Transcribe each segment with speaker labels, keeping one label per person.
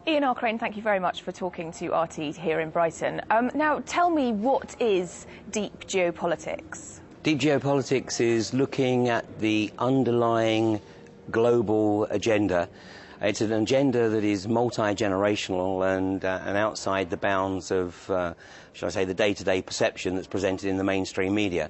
Speaker 1: Ian R. Crane, thank you very much for talking to RT here in Brighton. Now, tell me, what is deep geopolitics?
Speaker 2: Deep geopolitics is looking at the underlying global agenda. It's an agenda that is multi-generational and outside the bounds of, shall I say, the day-to-day perception that's presented in the mainstream media.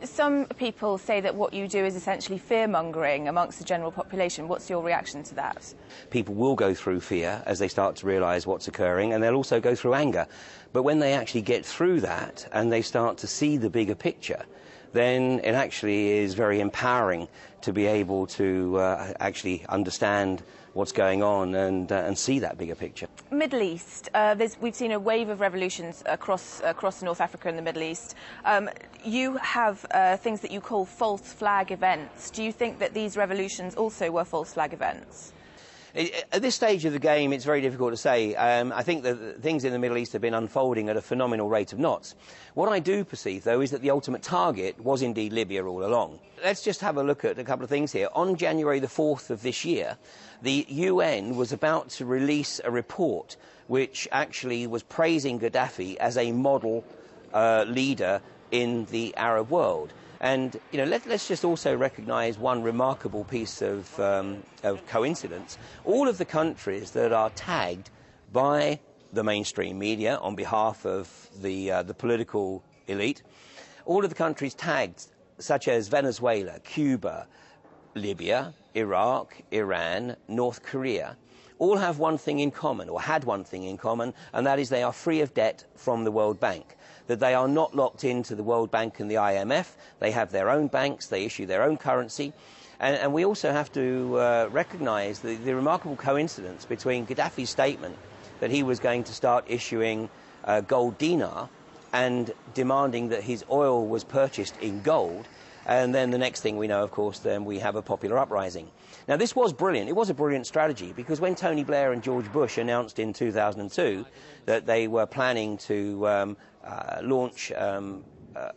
Speaker 1: Some people say that what you do is essentially fear-mongering amongst the general population. What's your reaction to that?
Speaker 2: People will go through fear as they start to realise what's occurring, and they'll also go through anger. But when they actually get through that and they start to see the bigger picture, then it actually is very empowering to be able to actually understand what's going on and see that bigger picture.
Speaker 1: Middle East, we've seen a wave of revolutions across North Africa and the Middle East. You have things that you call false flag events. Do you think that these revolutions also were false flag events?
Speaker 2: At this stage of the game, it's very difficult to say. I think that things in the Middle East have been unfolding at a phenomenal rate of knots. What I do perceive, though, is that the ultimate target was indeed Libya all along. Let's just have a look at a couple of things here. On January the 4th of this year, the UN was about to release a report which actually was praising Gaddafi as a model leader in the Arab world. And, you know, let's just also recognise one remarkable piece of coincidence. All of the countries that are tagged by the mainstream media on behalf of the political elite, all of the countries tagged, such as Venezuela, Cuba, Libya, Iraq, Iran, North Korea, all have one thing in common, or had one thing in common, and that is they are free of debt from the World Bank. That they are not locked into the World Bank and the IMF. They have their own banks, they issue their own currency. And we also have to recognise the remarkable coincidence between Gaddafi's statement that he was going to start issuing gold dinar and demanding that his oil was purchased in gold. And then the next thing we know, of course, then we have a popular uprising. Now, this was brilliant. It was a brilliant strategy, because when Tony Blair and George Bush announced in 2002 that they were planning to launch a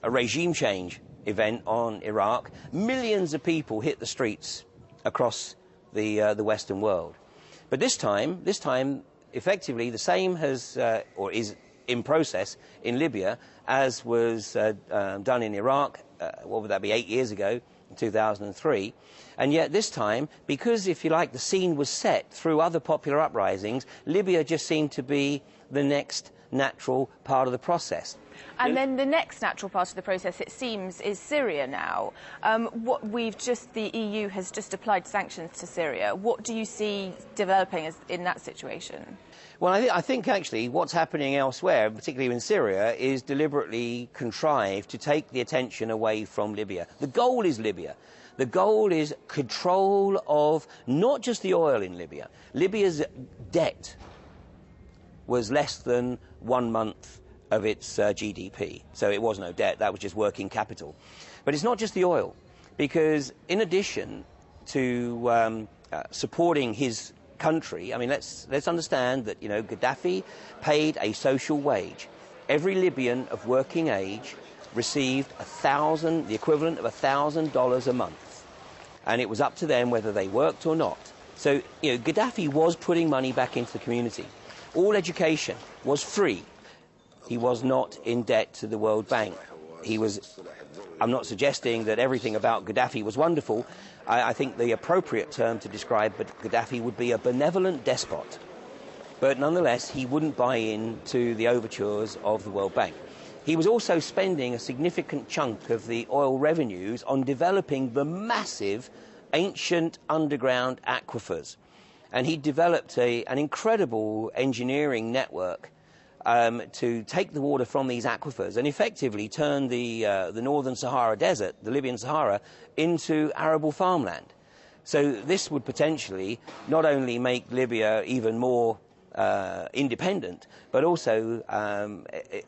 Speaker 2: regime change event on Iraq, millions of people hit the streets across the Western world. But this time, effectively, the same has, or is in process in Libya, as was done in Iraq, what would that be, 8 years ago, in 2003. And yet this time, because, if you like, the scene was set through other popular uprisings, Libya just seemed to be the next natural part of the process.
Speaker 1: And then the next natural part of the process, it seems, is Syria now. The EU has just applied sanctions to Syria. What do you see developing in that situation?
Speaker 2: Well, I think actually what's happening elsewhere, particularly in Syria, is deliberately contrived to take the attention away from Libya. The goal is Libya. The goal is control of not just the oil in Libya. Libya's debt was less than 1 month of its GDP. So it was no debt, that was just working capital. But it's not just the oil, because in addition to supporting his country, I mean, let's understand that, you know, Gaddafi paid a social wage. Every Libyan of working age received the equivalent of $1,000 a month. And it was up to them whether they worked or not. So, you know, Gaddafi was putting money back into the community. All education was free. He was not in debt to the World Bank. I'm not suggesting that everything about Gaddafi was wonderful. I think the appropriate term to describe Gaddafi would be a benevolent despot. But nonetheless, he wouldn't buy into the overtures of the World Bank. He was also spending a significant chunk of the oil revenues on developing the massive ancient underground aquifers. And he developed an incredible engineering network to take the water from these aquifers and effectively turn the northern Sahara Desert, the Libyan Sahara, into arable farmland. So this would potentially not only make Libya even more independent, but also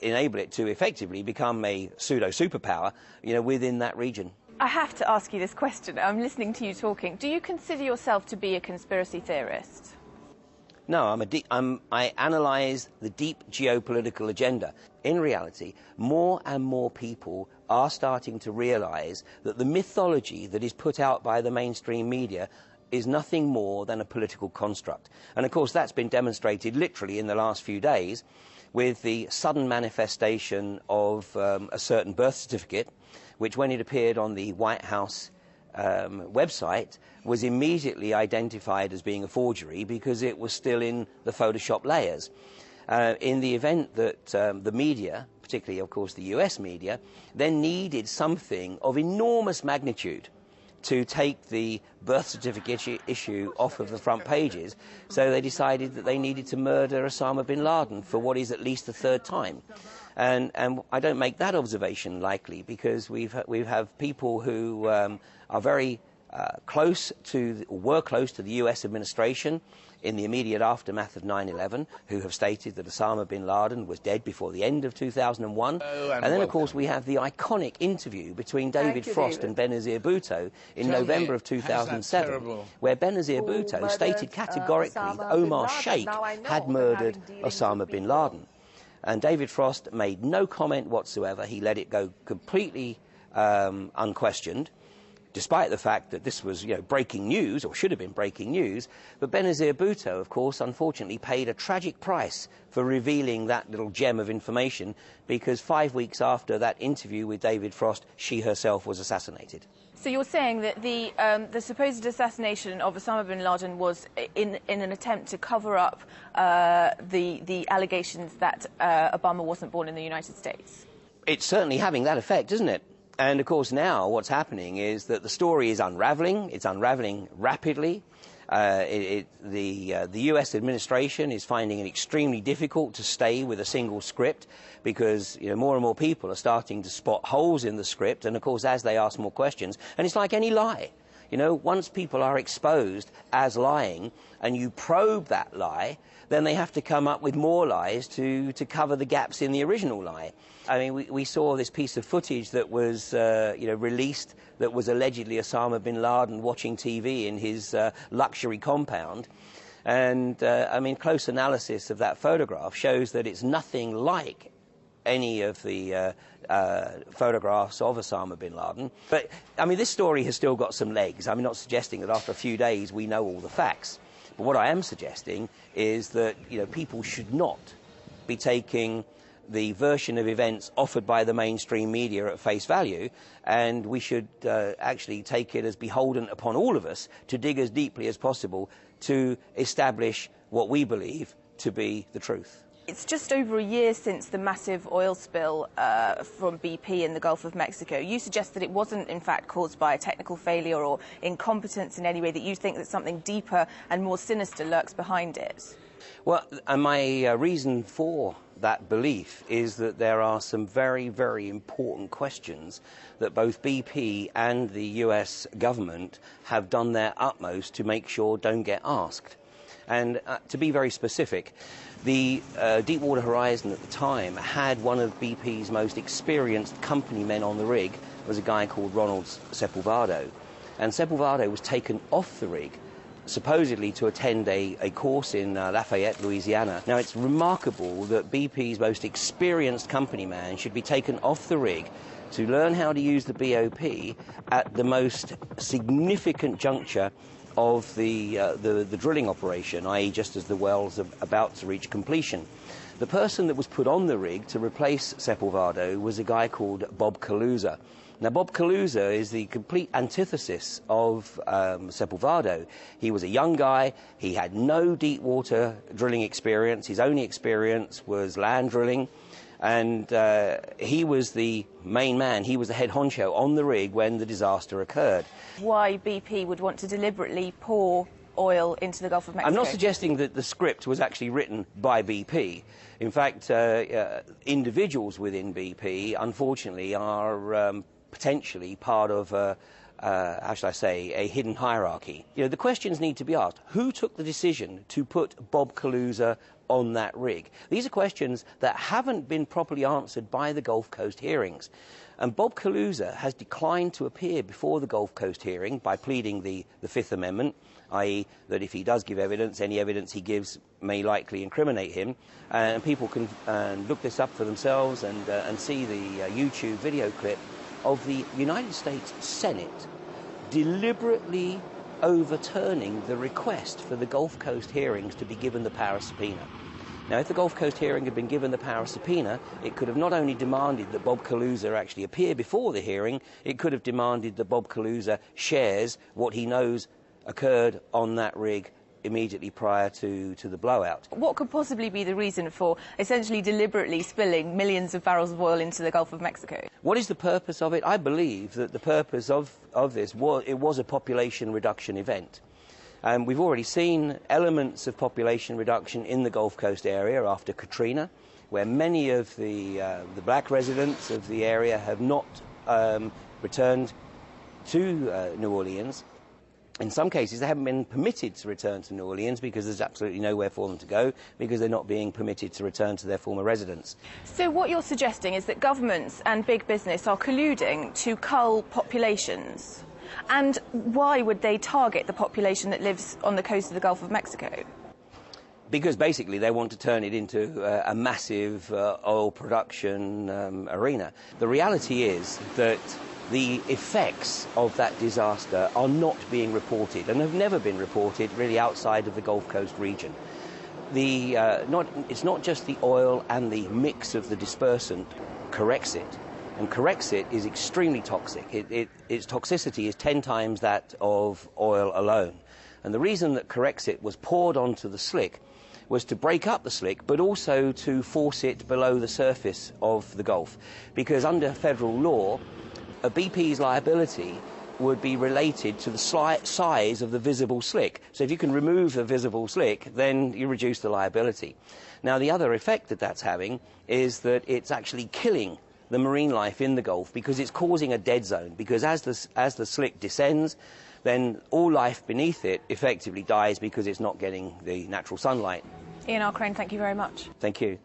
Speaker 2: enable it to effectively become a pseudo-superpower, you know, within that region.
Speaker 1: I have to ask you this question. I'm listening to you talking. Do you consider yourself to be a conspiracy theorist?
Speaker 2: No, I analyse the deep geopolitical agenda. In reality, more and more people are starting to realise that the mythology that is put out by the mainstream media is nothing more than a political construct. And of course that's been demonstrated literally in the last few days with the sudden manifestation of a certain birth certificate, which when it appeared on the White House website was immediately identified as being a forgery because it was still in the Photoshop layers. In the event that the media, particularly of course the US media, then needed something of enormous magnitude to take the birth certificate issue off of the front pages, so they decided that they needed to murder Osama bin Laden for what is at least the third time. And I don't make that observation lightly, because we have people who are very close to, or were close to the US administration in the immediate aftermath of 9/11, who have stated that Osama bin Laden was dead before the end of 2001. And then, of course, we have the iconic interview between David Frost and Benazir Bhutto in November of 2007, where Benazir Bhutto stated categorically that Omar Sheikh had murdered Osama bin Laden. And David Frost made no comment whatsoever. He let it go completely unquestioned, despite the fact that this was, breaking news, or should have been breaking news. But Benazir Bhutto, of course, unfortunately paid a tragic price for revealing that little gem of information, because 5 weeks after that interview with David Frost, she herself was assassinated.
Speaker 1: So you're saying that the supposed assassination of Osama bin Laden was in an attempt to cover up the allegations that Obama wasn't born in the United States? It's
Speaker 2: certainly having that effect, isn't it? And of course now what's happening is that the story is unraveling. It's unraveling rapidly. The US administration is finding it extremely difficult to stay with a single script, because more and more people are starting to spot holes in the script, and of course as they ask more questions, and it's like any lie. Once people are exposed as lying and you probe that lie, then they have to come up with more lies to cover the gaps in the original lie. I mean, we saw this piece of footage that was released that was allegedly Osama bin Laden watching TV in his luxury compound. And, I mean, close analysis of that photograph shows that it's nothing like any of the photographs of Osama bin Laden. But, I mean, this story has still got some legs. I'm not suggesting that after a few days we know all the facts. But what I am suggesting is that, people should not be taking the version of events offered by the mainstream media at face value, and we should actually take it as beholden upon all of us to dig as deeply as possible to establish what we believe to be the truth.
Speaker 1: It's just over a year since the massive oil spill from BP in the Gulf of Mexico. You suggest that it wasn't, in fact, caused by a technical failure or incompetence in any way, that you think that something deeper and more sinister lurks behind it.
Speaker 2: Well, my reason for that belief is that there are some very, very important questions that both BP and the US government have done their utmost to make sure don't get asked. And to be very specific, the Deepwater Horizon at the time had one of BP's most experienced company men on the rig. It was a guy called Ronald Sepulvado. And Sepulvado was taken off the rig, supposedly to attend a course in Lafayette, Louisiana. Now, it's remarkable that BP's most experienced company man should be taken off the rig to learn how to use the BOP at the most significant juncture of the drilling operation, i.e. just as the well's about to reach completion. The person that was put on the rig to replace Sepulvado was a guy called Bob Kaluza. Now, Bob Kaluza is the complete antithesis of Sepulvado. He was a young guy. He had no deep water drilling experience. His only experience was land drilling. And he was the main man. He was the head honcho on the rig when the disaster occurred. Why
Speaker 1: BP would want to deliberately pour oil into the Gulf of Mexico?
Speaker 2: I'm not suggesting that the script was actually written by BP. In fact, individuals within BP, unfortunately, are potentially part of how shall I say, a hidden hierarchy. The questions need to be asked. Who took the decision to put Bob Kaluza on that rig? These are questions that haven't been properly answered by the Gulf Coast hearings. And Bob Kaluza has declined to appear before the Gulf Coast hearing by pleading the Fifth Amendment, i.e. that if he does give evidence, any evidence he gives may likely incriminate him. And people can look this up for themselves and see the YouTube video clip of the United States Senate deliberately overturning the request for the Gulf Coast hearings to be given the power of subpoena. Now, if the Gulf Coast hearing had been given the power of subpoena, it could have not only demanded that Bob Kaluza actually appear before the hearing, it could have demanded that Bob Kaluza shares what he knows occurred on that rig immediately prior to the blowout.
Speaker 1: What could possibly be the reason for essentially deliberately spilling millions of barrels of oil into the Gulf of Mexico?
Speaker 2: What is the purpose of it? I believe that the purpose of this was a population reduction event. We've already seen elements of population reduction in the Gulf Coast area after Katrina, where many of the black residents of the area have not returned to New Orleans. In some cases, they haven't been permitted to return to New Orleans because there's absolutely nowhere for them to go, because they're not being permitted to return to their former residence.
Speaker 1: So what you're suggesting is that governments and big business are colluding to cull populations? And why would they target the population that lives on the coast of the Gulf of Mexico?
Speaker 2: Because basically they want to turn it into a massive oil production arena. The reality is that the effects of that disaster are not being reported and have never been reported really outside of the Gulf Coast region. It's not just the oil and the mix of the dispersant corrects it. And Corexit is extremely toxic. Its toxicity is 10 times that of oil alone. And the reason that Corexit was poured onto the slick was to break up the slick, but also to force it below the surface of the Gulf. Because under federal law, a BP's liability would be related to the size of the visible slick. So if you can remove the visible slick, then you reduce the liability. Now, the other effect that that's having is that it's actually killing the marine life in the Gulf, because it's causing a dead zone. Because as the slick descends, then all life beneath it effectively dies because it's not getting the natural sunlight.
Speaker 1: Ian R. Crane, thank you very much.
Speaker 2: Thank you.